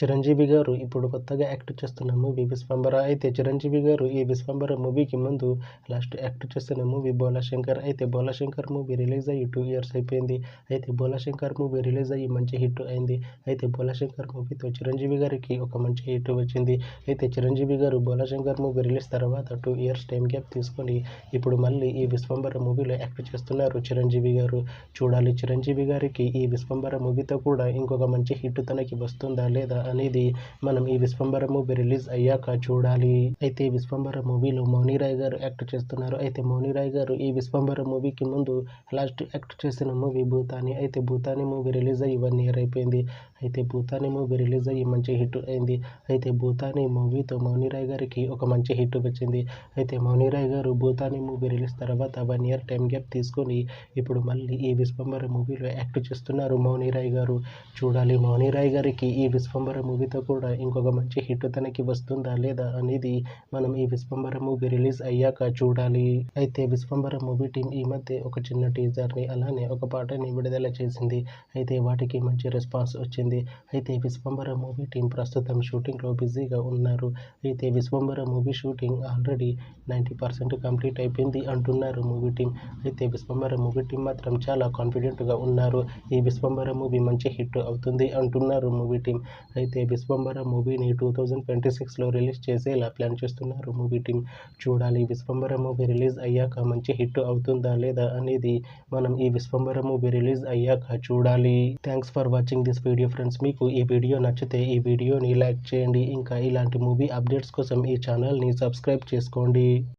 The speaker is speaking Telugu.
చిరంజీవి గారు ఇప్పుడు కొత్తగా యాక్ట్ చేస్తున్న మూవీ విశ్వంబర. అయితే చిరంజీవి గారు ఈ విశ్వంబర మూవీకి ముందు లాస్ట్ యాక్ట్ చేస్తున్న మూవీ బోలాశంకర్. అయితే బోలాశంకర్ మూవీ రిలీజ్ అయ్యి 2 years అయిపోయింది. అయితే బోలాశంకర్ మూవీ రిలీజ్ అయ్యి మంచి హిట్ అయింది. అయితే బోలాశంకర్ మూవీతో చిరంజీవి గారికి ఒక మంచి హిట్ వచ్చింది. అయితే చిరంజీవి గారు బోలాశంకర్ మూవీ రిలీజ్ తర్వాత 2 years టైం గ్యాప్ తీసుకొని ఇప్పుడు మళ్ళీ ఈ విశ్వంబర మూవీలో యాక్ట్ చేస్తున్నారు చిరంజీవి గారు. చూడాలి చిరంజీవి గారికి ఈ విశ్వంబర మూవీతో కూడా ఇంకొక మంచి హిట్ తనకి వస్తుందా లేదా అనేది మనం ఈ విశ్వంబర మూవీ రిలీజ్ అయ్యాక చూడాలి. అయితే విశ్వంబర మూవీలో మౌని రాయ్ గారు యాక్ట్ చేస్తున్నారు. అయితే మౌని రాయ్ గారు ఈ విశ్వంబర మూవీకి ముందు లాస్ట్ యాక్ట్ చేసిన మూవీ భూతాని. అయితే భూతాని మూవీ రిలీజ్ అయ్యి 1 year అయిపోయింది. అయితే భూతాని మూవీ రిలీజ్ అయ్యి మంచి హిట్ అయింది. అయితే భూతాని మూవీతో మౌని రాయ్ గారికి ఒక మంచి హిట్ వచ్చింది. అయితే మౌని రాయ్ గారు భూతాని మూవీ రిలీజ్ తర్వాత 1 year టైం గ్యాప్ తీసుకొని ఇప్పుడు మళ్ళీ ఈ విశ్వంబర మూవీలో యాక్ట్ చేస్తున్నారు మౌని రాయ్ గారు. చూడాలి మౌని రాయ్ గారికి ఈ విశ్వంబర మూవీతో కూడా ఇంకొక మంచి హిట్ తనకి వస్తుందా లేదా అనేది మనం ఈ విశ్వంబర మూవీ రిలీజ్ అయ్యాక చూడాలి. అయితే విశ్వంబర మూవీ టీం ఈ మధ్య ఒక చిన్న టీజర్ని అలానే ఒక పాటని విడుదల చేసింది. అయితే వాటికి మంచి రెస్పాన్స్ వచ్చింది. అయితే విశ్వంబర మూవీ టీం ప్రస్తుతం షూటింగ్లో బిజీగా ఉన్నారు. అయితే Vishwambhara movie shooting already 90% complete అయిపోయింది అంటున్నారు మూవీ టీం. అయితే విశ్వంబర మూవీ టీం మాత్రం చాలా కాన్ఫిడెంట్గా ఉన్నారు. ఈ విశ్వంబర మూవీ మంచి హిట్ అవుతుంది అంటున్నారు మూవీ టీం. అయితే విశ్వంబర మూవీని 2026లో రిలీజ్ చేసేలా ప్లాన్ చేస్తున్నారు మూవీ టీం. చూడాలి విశ్వంబర మూవీ రిలీజ్ అయ్యాక మంచి హిట్ అవుతుందా లేదా అనేది మనం ఈ విశ్వంబర మూవీ రిలీజ్ అయ్యాక చూడాలి. Thanks for watching this video friends. మీకు ఈ వీడియో నచ్చితే ఈ వీడియోని లైక్ చేయండి. ఇంకా ఇలాంటి మూవీ అప్డేట్స్ కోసం ఈ ఛానల్ని సబ్స్క్రైబ్ చేసుకోండి.